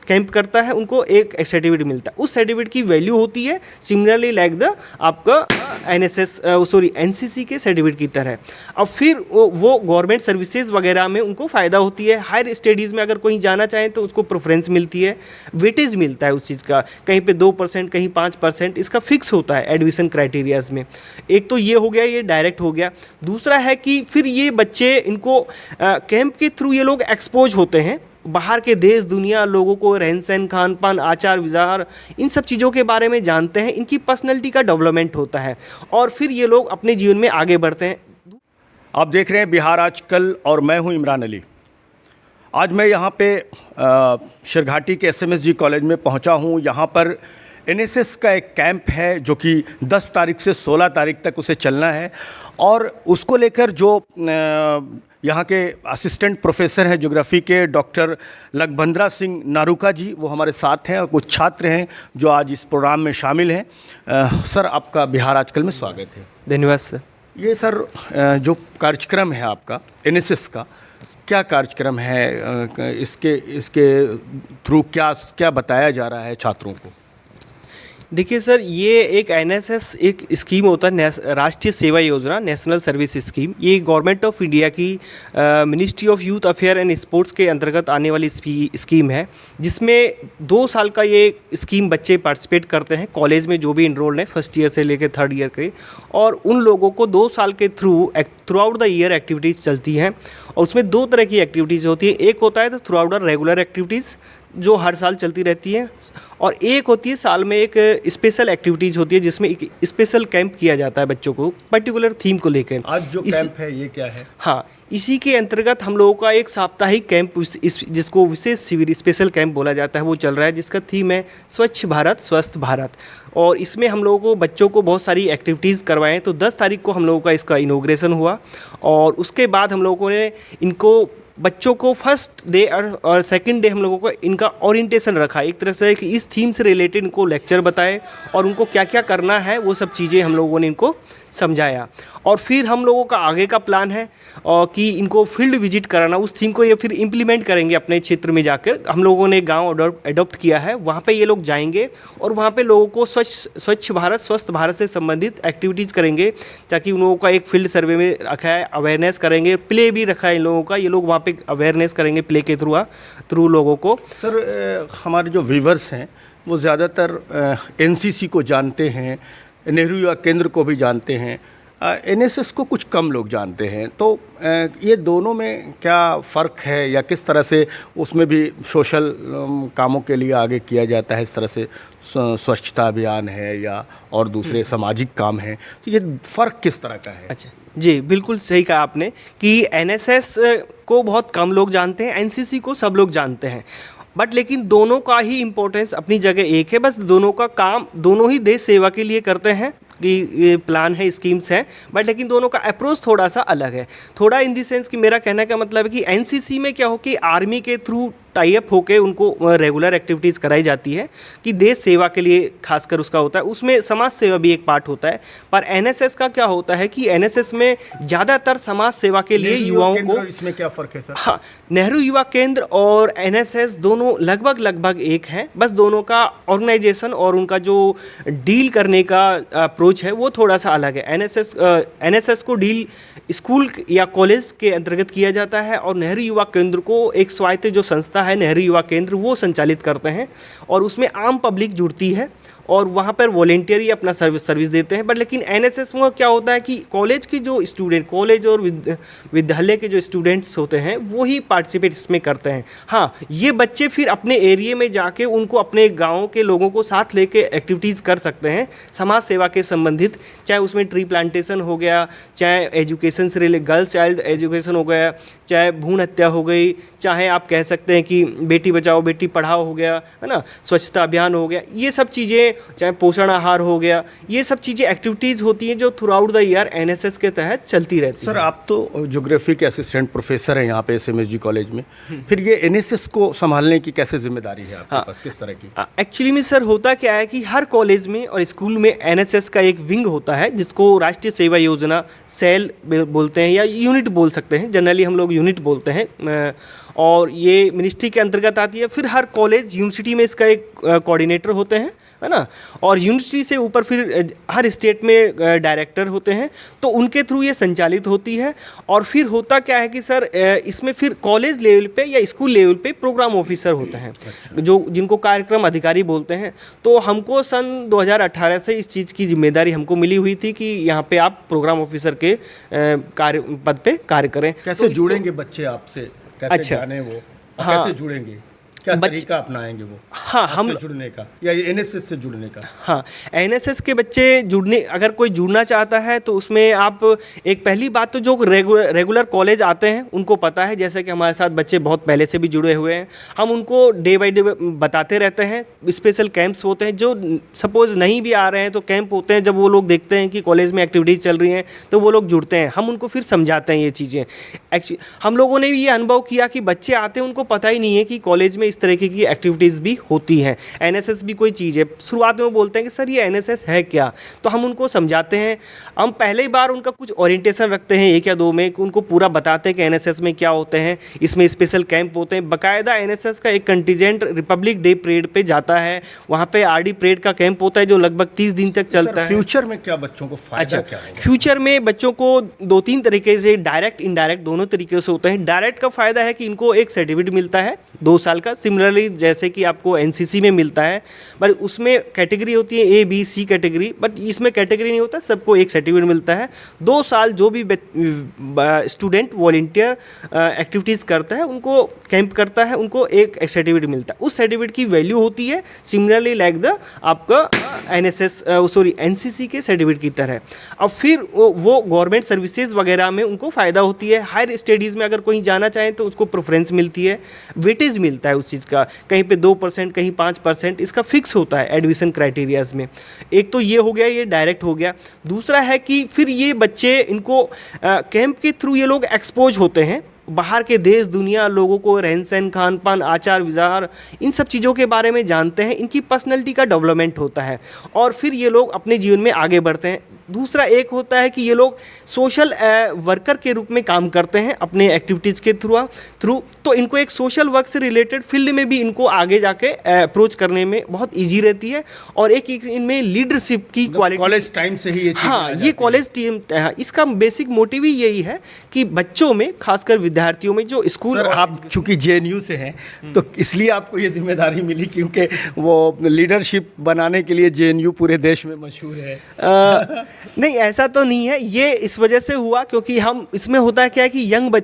Camp करता है उनको एक सर्टिफिकेट मिलता है। उस सर्टिफिकेट की वैल्यू होती है सिमिलरली लाइक द आपका एनसीसी के सर्टिफिकेट की तरह। अब फिर वो गवर्नमेंट सर्विसेज वगैरह में उनको फ़ायदा होती है। हायर स्टडीज़ में अगर कोई जाना चाहे तो उसको प्रेफरेंस मिलती है, वेटेज मिलता है उस चीज़ का, कहीं पे 2% कहीं 5%, इसका फिक्स होता है एडमिशन क्राइटेरियाज में। एक तो ये हो गया, ये डायरेक्ट हो गया। दूसरा है कि फिर ये बच्चे इनको कैंप के थ्रू ये लोग एक्सपोज होते हैं बाहर के देश दुनिया, लोगों को रहन सहन, खान पान, आचार विचार, इन सब चीज़ों के बारे में जानते हैं। इनकी पर्सनैलिटी का डेवलपमेंट होता है और फिर ये लोग अपने जीवन में आगे बढ़ते हैं। आप देख रहे हैं बिहार आजकल और मैं हूं इमरान अली। आज मैं यहाँ पे शिरघाटी के एसएमएसजी कॉलेज में पहुँचा हूँ। यहाँ पर एनएसएस का एक कैंप है जो कि 10 तारीख से 16 तारीख तक उसे चलना है और उसको लेकर जो यहाँ के असिस्टेंट प्रोफेसर हैं ज्योग्राफी के डॉक्टर लखभंद्रा सिंह नारूका जी, वो हमारे साथ हैं और कुछ छात्र हैं जो आज इस प्रोग्राम में शामिल हैं। सर, आपका बिहार आजकल में स्वागत है। धन्यवाद सर। ये सर जो कार्यक्रम है आपका एनएसएस का, क्या कार्यक्रम है, इसके थ्रू क्या बताया जा रहा है छात्रों को? देखिए सर, ये एक एनएसएस एक स्कीम होता है, राष्ट्रीय सेवा योजना, नेशनल सर्विस स्कीम। ये गवर्नमेंट ऑफ इंडिया की ministry of youth affair and sports के अंतर्गत आने वाली स्कीम है, जिसमें 2 साल का ये स्कीम बच्चे पार्टिसिपेट करते हैं कॉलेज में जो भी इनरोल्ड हैं फर्स्ट ईयर से लेकर 3rd ईयर के। और उन लोगों को 2 साल के through out the year activities चलती हैं और उसमें 2 तरह की एक्टिविटीज़ होती है। एक होता है तो through out the regular activities जो हर साल चलती रहती है, और एक होती है साल में एक स्पेशल एक्टिविटीज़ होती है जिसमें एक स्पेशल कैंप किया जाता है बच्चों को पर्टिकुलर थीम को लेकर। आज जो कैंप है ये क्या है? हाँ, इसी के अंतर्गत हम लोगों का एक साप्ताहिक कैंप जिसको विशेष शिविर स्पेशल कैंप बोला जाता है वो चल रहा है, जिसका थीम है स्वच्छ भारत स्वस्थ भारत। और इसमें हम लोगों को बच्चों को बहुत सारी एक्टिविटीज़ करवाएं। तो 10 तारीख को हम लोगों का इसका इनॉग्रेशन हुआ और उसके बाद हम लोगों ने इनको बच्चों को फर्स्ट डे और सेकंड डे हम लोगों को इनका ओरिएंटेशन रखा, एक तरह से कि इस थीम से रिलेटेड इनको लेक्चर बताए और उनको क्या क्या करना है वो सब चीज़ें हम लोगों ने इनको समझाया। और फिर हम लोगों का आगे का प्लान है कि इनको फील्ड विजिट कराना, उस थीम को ये फिर इम्प्लीमेंट करेंगे अपने क्षेत्र में जाकर। हम लोगों ने गाँव अडॉप्ट किया है, वहाँ पर ये लोग जाएंगे और वहाँ पर लोगों को स्वच्छ भारत स्वस्थ भारत से संबंधित एक्टिविटीज़ करेंगे, ताकि उन लोगों का एक फील्ड सर्वे में रखा है, अवेयरनेस करेंगे, प्ले भी रखा है इन लोगों का, ये लोग वहाँ अवेयरनेस करेंगे प्ले के थ्रू लोगों को। सर, हमारे जो व्यूवर्स हैं वो ज़्यादातर एनसीसी को जानते हैं, नेहरू युवा केंद्र को भी जानते हैं, एनएसएस को कुछ कम लोग जानते हैं। तो ये दोनों में क्या फ़र्क है या किस तरह से उसमें भी सोशल कामों के लिए आगे किया जाता है, इस तरह से स्वच्छता अभियान है या और दूसरे सामाजिक काम हैं, तो ये फ़र्क किस तरह का है? अच्छा जी, बिल्कुल सही कहा आपने कि एनएसएस को बहुत कम लोग जानते हैं, एनसीसी को सब लोग जानते हैं, बट लेकिन दोनों का ही इम्पोर्टेंस अपनी जगह एक है। बस दोनों का काम दोनों ही देश सेवा के लिए करते हैं कि ये प्लान है, स्कीम्स हैं, बट लेकिन दोनों का अप्रोच थोड़ा सा अलग है। थोड़ा इन दी सेंस कि मेरा कहने का मतलब है कि एनसीसी में क्या हो कि आर्मी के थ्रू टाई अप होके उनको रेगुलर एक्टिविटीज़ कराई जाती है कि देश सेवा के लिए खासकर उसका होता है, उसमें समाज सेवा भी एक पार्ट होता है। पर एनएसएस का क्या होता है कि एनएसएस में ज़्यादातर समाज सेवा के लिए युवाओं को, इसमें क्या फ़र्क है सर? हाँ, नेहरू युवा केंद्र और एनएसएस दोनों लगभग एक हैं, बस दोनों का ऑर्गेनाइजेशन और उनका जो डील करने का अप्रोच है वो थोड़ा सा अलग है। एनएसएस को डील स्कूल या कॉलेज के अंतर्गत किया जाता है और नेहरू युवा केंद्र को एक स्वायत्त जो संस्था है नेहरू युवा केंद्र वो संचालित करते हैं और उसमें आम पब्लिक जुड़ती है और वहाँ पर वॉलेंटियर ही अपना सर्विस देते हैं। बट लेकिन एनएसएस में क्या होता है कि कॉलेज की जो स्टूडेंट, कॉलेज और विद्यालय के जो स्टूडेंट्स होते हैं वो ही पार्टिसिपेट इसमें करते हैं। हाँ, ये बच्चे फिर अपने एरिया में जाके उनको अपने गाँव के लोगों को साथ लेके एक्टिविटीज़ कर सकते हैं समाज सेवा के संबंधित, चाहे उसमें ट्री प्लांटेशन हो गया, चाहे एजुकेशन से रिलेटेड गर्ल्स चाइल्ड एजुकेशन हो गया, चाहे भ्रूण हत्या हो गई, चाहे आप कह सकते हैं कि बेटी बचाओ बेटी पढ़ाओ हो गया, है ना, स्वच्छता अभियान हो गया, ये सब चीज़ें, चाहे पोषण आहार हो गया, ये सब चीज़ें एक्टिविटीज़ होती हैं जो through out the year NSS के तहत चलती रहती है। सर, आप तो ज्योग्राफी के असिस्टेंट प्रोफेसर हैं यहाँ पे एसएमएसजी कॉलेज में, फिर ये एनएसएस को संभालने की कैसे जिम्मेदारी है आपके पास, किस तरह की? एक्चुअली में सर होता क्या है कि हर कॉलेज में और स्कूल में एनएसएस का एक विंग होता है जिसको राष्ट्रीय सेवा योजना सेल बोलते हैं या यूनिट बोल सकते हैं, जनरली हम लोग यूनिट बोलते हैं, और ये मिनिस्ट्री के अंतर्गत आती है। फिर हर कॉलेज यूनिवर्सिटी में इसका एक कोऑर्डिनेटर होते हैं, है ना, और यूनिवर्सिटी से ऊपर फिर हर स्टेट में डायरेक्टर होते हैं, तो उनके थ्रू ये संचालित होती है। और फिर होता क्या है कि सर इसमें फिर कॉलेज लेवल पे या स्कूल लेवल पे प्रोग्राम ऑफिसर होते हैं, जो जिनको कार्यक्रम अधिकारी बोलते हैं। तो हमको सन 2018 से इस चीज़ की जिम्मेदारी हमको मिली हुई थी कि यहाँ पे आप प्रोग्राम ऑफिसर के कार्य पद पे कार्य करें। कैसे जुड़ेंगे बच्चे आपसे, कैसे अच्छा, जाने वो, हाँ, कैसे जुड़ेंगे, क्या तरीका अपनाएंगे वो, हाँ, हम जुड़ने का या एनएसएस से जुड़ने का? हाँ, एनएसएस के बच्चे जुड़ने, अगर कोई जुड़ना चाहता है तो उसमें आप एक पहली बात तो जो रेगुलर कॉलेज आते हैं उनको पता है, जैसे कि हमारे साथ बच्चे बहुत पहले से भी जुड़े हुए हैं, हम उनको डे बाई डे बताते रहते हैं। स्पेशल कैंप्स होते हैं, जो सपोज़ नहीं भी आ रहे हैं तो कैंप होते हैं, जब वो लोग देखते हैं कि कॉलेज में एक्टिविटीज़ चल रही हैं तो वो लोग जुड़ते हैं, हम उनको फिर समझाते हैं ये चीज़ें। एक्चुअली हम लोगों ने भी ये अनुभव किया कि बच्चे आते हैं, उनको पता ही नहीं है कि कॉलेज में इस तरीके की एक्टिविटीज़ भी होती हैं, एनएसएस भी कोई चीज़ है। शुरुआत में वो बोलते हैं कि सर ये एनएसएस है क्या, तो हम उनको समझाते हैं। हम पहले ही बार उनका कुछ ओरिएंटेशन रखते हैं 1 या 2 में, उनको पूरा बताते हैं कि एनएसएस में क्या होते हैं, इसमें स्पेशल कैंप होते हैं। बाकायदा एनएसएस का एक कंटीजेंट रिपब्लिक डे परेड पे जाता है, वहाँ पे आरडी परेड का कैंप होता है जो लगभग 30 दिन तक चलता है। फ्यूचर में क्या बच्चों को फायदा क्या होगा? फ्यूचर में बच्चों को 2-3 तरीके से, डायरेक्ट इनडायरेक्ट दोनों तरीके से होते हैं। डायरेक्ट का फ़ायदा है कि इनको एक सर्टिफिकेट मिलता है 2 साल का, सिमिलरली जैसे कि आपको एनसीसी में मिलता है, पर उसमें कैटेगरी होती है A B C category, but इसमें कैटेगरी नहीं होता, सबको एक सर्टिफिकेट मिलता है। 2 साल जो भी स्टूडेंट वॉलंटियर एक्टिविटीज़ करता है, उनको कैंप करता है, उनको एक सर्टिफिकेट मिलता है। उस सर्टिफिकेट की वैल्यू होती है सिमिलरली लाइक द आपका एनसीसी के सर्टिफिकेट की तरह। अब फिर वो गवर्नमेंट सर्विसेज वगैरह में उनको फ़ायदा होती है। हायर स्टडीज़ में अगर कोई जाना चाहे तो उसको प्रेफरेंस मिलती है, वेटेज मिलता है उस चीज़ का, कहीं पे 2%, कहीं 5%, इसका फिक्स होता है एडमिशन क्राइटेरियाज में। एक तो ये हो गया, ये डायरेक्ट हो गया। दूसरा है कि फिर ये बच्चे, इनको कैंप के थ्रू ये लोग एक्सपोज होते हैं, बाहर के देश दुनिया लोगों को, रहन सहन, खान पान, आचार विचार, इन सब चीज़ों के बारे में जानते हैं, इनकी पर्सनैलिटी का डेवलपमेंट होता है और फिर ये लोग अपने जीवन में आगे बढ़ते हैं। दूसरा एक होता है कि ये लोग सोशल वर्कर के रूप में काम करते हैं अपने एक्टिविटीज़ के थ्रू, तो इनको एक सोशल वर्क से रिलेटेड फील्ड में भी इनको आगे जाके अप्रोच करने में बहुत ईजी रहती है। और एक इनमें लीडरशिप की क्वालिटी कॉलेज टाइम से ही ये चीज़ हाँ, ये कॉलेज टीम, इसका बेसिक मोटिव ही यही है कि बच्चों में, खासकर विद्यार्थियों में जो स्कूल। आप चूंकि जेएनयू से हैं तो इसलिए आपको ये जिम्मेदारी मिली, क्योंकि वो लीडरशिप बनाने के लिए जेएनयू पूरे देश में मशहूर है। नहीं, ऐसा तो नहीं है, ये इस वजह से हुआ क्योंकि हम, इसमें होता है क्या है कि यंग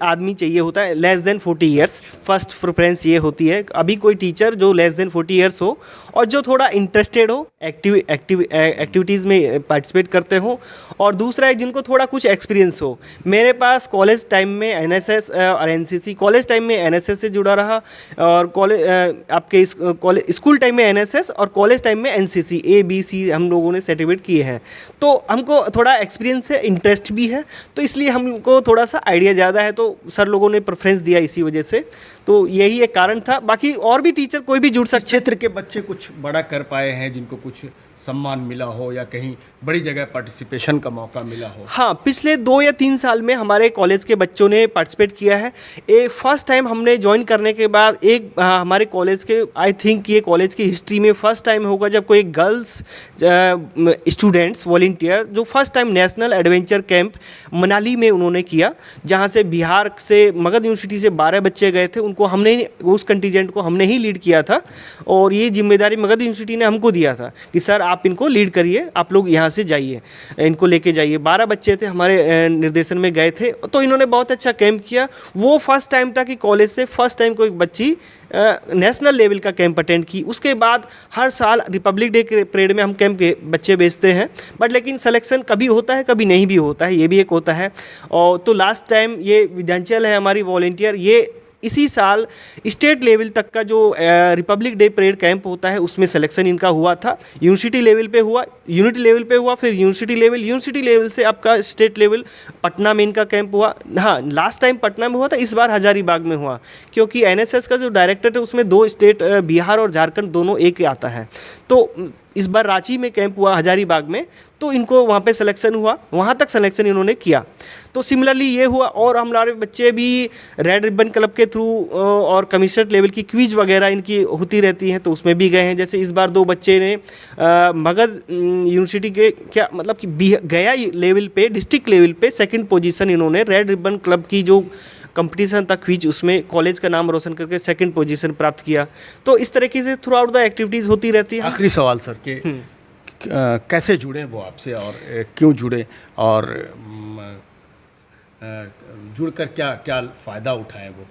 आदमी चाहिए होता है, less than 40 years, first preference ये होती है। अभी कोई टीचर जो लेस देन 40 ईयर्स हो और जो थोड़ा इंटरेस्टेड हो, एक्टिविटीज़ में पार्टिसिपेट करते हो, और दूसरा है जिनको थोड़ा कुछ एक्सपीरियंस हो। मेरे पास कॉलेज टाइम में एनएसएस और एनसीसी, कॉलेज टाइम में एनएसएस से जुड़ा रहा, और कॉलेज आपके स्कूल टाइम में एनएसएस और कॉलेज टाइम में एनसीसी, ए बी सी हम लोगों ने सर्टिफिकेट किए हैं। तो हमको थोड़ा एक्सपीरियंस है, इंटरेस्ट भी है, तो इसलिए हमको थोड़ा सा आइडिया ज़्यादा है, तो सर लोगों ने प्रेफरेंस दिया इसी वजह से। तो यही एक कारण था। बाकी और भी टीचर कोई भी जुड़ सकते। क्षेत्र के बच्चे कुछ बड़ा कर पाए हैं, जिनको कुछ सम्मान मिला हो या कहीं बड़ी जगह पार्टिसिपेशन का मौका मिला हो? हाँ, पिछले 2 या 3 साल में हमारे कॉलेज के बच्चों ने पार्टिसिपेट किया है। फर्स्ट टाइम हमने ज्वाइन करने के बाद हमारे कॉलेज के, आई थिंक ये कॉलेज की हिस्ट्री में फर्स्ट टाइम होगा जब कोई गर्ल्स स्टूडेंट्स वॉलंटियर जो first time national adventure camp Manali में उन्होंने किया, जहाँ से बिहार से मगध यूनिवर्सिटी से 12 बच्चे गए थे। उनको हमने, उस कंटीजेंट को हमने ही लीड किया था और ये जिम्मेदारी मगध यूनिवर्सिटी ने हमको दिया था कि सर आप इनको लीड करिए, आप लोग यहाँ से जाइए, इनको लेके जाइए। 12 बच्चे थे हमारे निर्देशन में गए थे, तो इन्होंने बहुत अच्छा कैंप किया। वो फर्स्ट टाइम था कि कॉलेज से फर्स्ट टाइम कोई बच्ची नेशनल लेवल का कैंप अटेंड की। उसके बाद हर साल रिपब्लिक डे के परेड में हम कैंप के बच्चे भेजते हैं, बट लेकिन सिलेक्शन कभी होता है कभी नहीं भी होता है, ये भी एक होता है। और तो लास्ट टाइम ये विद्यांचल है हमारी वॉलंटियर, ये इसी साल स्टेट लेवल तक का जो रिपब्लिक डे परेड कैंप होता है उसमें सिलेक्शन इनका हुआ था। यूनिवर्सिटी लेवल पे हुआ, यूनिटी लेवल पे हुआ, फिर यूनिवर्सिटी लेवल से आपका स्टेट लेवल पटना में इनका कैंप हुआ। हाँ, लास्ट टाइम पटना में हुआ था, इस बार हजारीबाग में हुआ, क्योंकि एनएसएस का जो डायरेक्टर है उसमें 2 स्टेट बिहार और झारखंड दोनों एक आता है। तो इस बार रांची में कैंप हुआ, हजारीबाग में, तो इनको वहाँ पे सिलेक्शन हुआ, वहाँ तक सिलेक्शन इन्होंने किया। तो सिमिलरली ये हुआ, और हमारे बच्चे भी रेड रिबन क्लब के थ्रू और कमिश्नरेट लेवल की क्विज वगैरह इनकी होती रहती हैं, तो उसमें भी गए हैं। जैसे इस बार 2 बच्चे ने मगध यूनिवर्सिटी के क्या मतलब कि गया लेवल पे, डिस्ट्रिक्ट लेवल पे 2nd पोजीशन इन्होंने रेड रिबन क्लब की जो कंपटीशन था क्विज, उसमें कॉलेज का नाम रोशन करके 2nd पोजीशन प्राप्त किया। तो इस तरीके से थ्रू आउट द एक्टिविटीज़ होती रहती है। आखिरी सवाल सर कि कैसे जुड़े वो आपसे और क्यों जुड़े, और जुड़कर क्या क्या फ़ायदा उठाएं वो?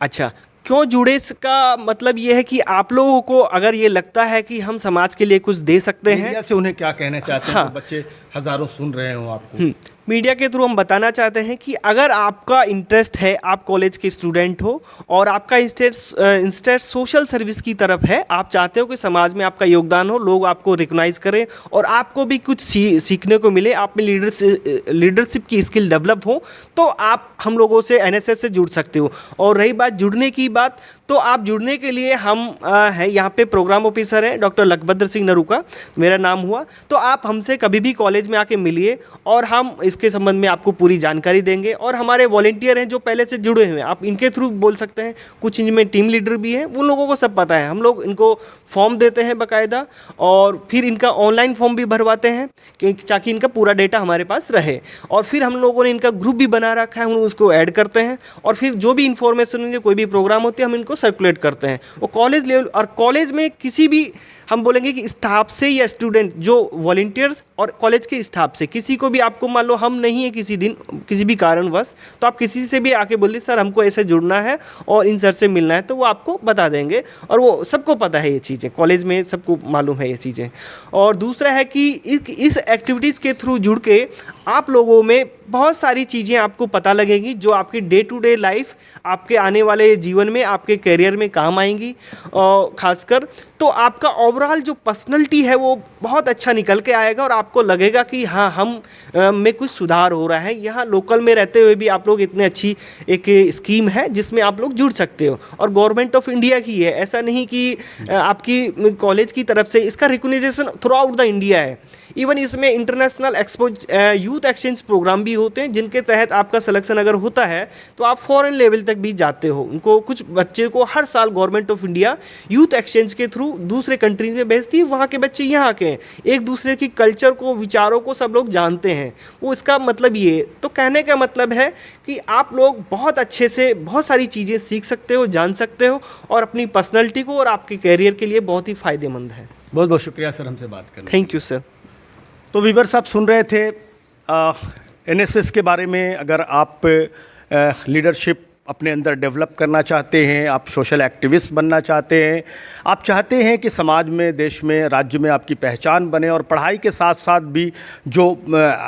अच्छा, क्यों जुड़े इसका मतलब ये है कि आप लोगों को अगर ये लगता है कि हम समाज के लिए कुछ दे सकते हैं, मीडिया से उन्हें क्या कहना चाहते हैं? हाँ। तो बच्चे हज़ारों सुन रहे हो आपको। मीडिया के थ्रू हम बताना चाहते हैं कि अगर आपका इंटरेस्ट है, आप कॉलेज के स्टूडेंट हो और आपका इंटरेस्ट सोशल सर्विस की तरफ है, आप चाहते हो कि समाज में आपका योगदान हो, लोग आपको रिकॉग्नाइज करें और आपको भी कुछ सीखने को मिले, आप में लीडरशिप की स्किल डेवलप हो, तो आप हम लोगों से एनएसएस से जुड़ सकते हो। और रही बात जुड़ने की बात, तो आप जुड़ने के लिए हम है यहाँ पे प्रोग्राम ऑफिसर हैं डॉक्टर लखभद्र सिंह नरूका, मेरा नाम हुआ, तो आप हमसे कभी भी कॉलेज में आके मिलिए और हम इसके संबंध में आपको पूरी जानकारी देंगे। और हमारे वॉलेंटियर हैं जो पहले से जुड़े हुए हैं, आप इनके थ्रू बोल सकते हैं, कुछ इनमें टीम लीडर भी हैं, उन लोगों को सब पता है। हम लोग इनको फॉर्म देते हैं बाकायदा, और फिर इनका ऑनलाइन फॉर्म भी भरवाते हैं ताकि इनका पूरा डेटा हमारे पास रहे। और फिर हम लोगों ने इनका ग्रुप भी बना रखा है, हम उसको ऐड करते हैं, और फिर जो भी इन्फॉर्मेशन होती है, कोई भी प्रोग्राम होती है, हम इनको सर्कुलेट करते हैं। वो कॉलेज लेवल और कॉलेज में किसी भी, हम बोलेंगे कि स्टाफ से या स्टूडेंट जो वॉलंटियर्स और कॉलेज के स्टाफ से किसी को भी, आपको मान लो हम नहीं है किसी दिन किसी भी कारणवश, तो आप किसी से भी आके बोल दीजिए सर हमको ऐसे जुड़ना है और इन सर से मिलना है, तो वो आपको बता देंगे। और वो सबको पता है ये चीज़ें, कॉलेज में सबको मालूम है ये चीज़ें। और दूसरा है कि इस एक्टिविटीज़ के थ्रू जुड़ के आप लोगों में बहुत सारी चीज़ें आपको पता लगेगी जो आपकी डे टू डे लाइफ, आपके आने वाले जीवन में, आपके करियर में काम आएंगी। और ख़ासकर तो आपका ओवरऑल जो पर्सनैलिटी है वो बहुत अच्छा निकल के आएगा, और आपको लगेगा कि हाँ हम में कुछ सुधार हो रहा है। यहाँ लोकल में रहते हुए भी आप लोग इतनी अच्छी एक स्कीम है जिसमें आप लोग जुड़ सकते हो, और गवर्नमेंट ऑफ इंडिया की है, ऐसा नहीं कि आपकी कॉलेज की तरफ से। इसका recognition through out the India है। इवन इसमें इंटरनेशनल यूथ एक्सचेंज प्रोग्राम भी होते हैं, जिनके तहत आपका सिलेक्शन अगर होता है तो आप फॉरेन लेवल तक भी जाते हो। उनको कुछ बच्चे को हर साल government of India youth exchange के थ्रू दूसरे कंट्रीज में भेजती है, वहाँ के बच्चे यहाँ के हैं, एक दूसरे की कल्चर को, विचारों को सब लोग जानते हैं। वो इसका मतलब ये, तो कहने का मतलब है कि आप लोग बहुत अच्छे से बहुत सारी चीज़ें सीख सकते हो, जान सकते हो, और अपनी पर्सनैलिटी को और आपके कैरियर के लिए बहुत ही फ़ायदेमंद है। बहुत बहुत शुक्रिया सर हमसे बात करने। Thank you sir. तो व्यूअर्स, आप सुन रहे थे एनएसएस के बारे में। अगर आप लीडरशिप अपने अंदर डेवलप करना चाहते हैं, आप सोशल एक्टिविस्ट बनना चाहते हैं, आप चाहते हैं कि समाज में, देश में, राज्य में आपकी पहचान बने, और पढ़ाई के साथ साथ भी जो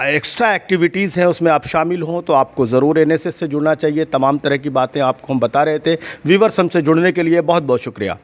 एक्स्ट्रा एक्टिविटीज़ हैं उसमें आप शामिल हों, तो आपको ज़रूर एनएसएस से जुड़ना चाहिए। तमाम तरह की बातें आपको हम बता रहे थे। व्यूअर्स, हमसे जुड़ने के लिए बहुत बहुत शुक्रिया।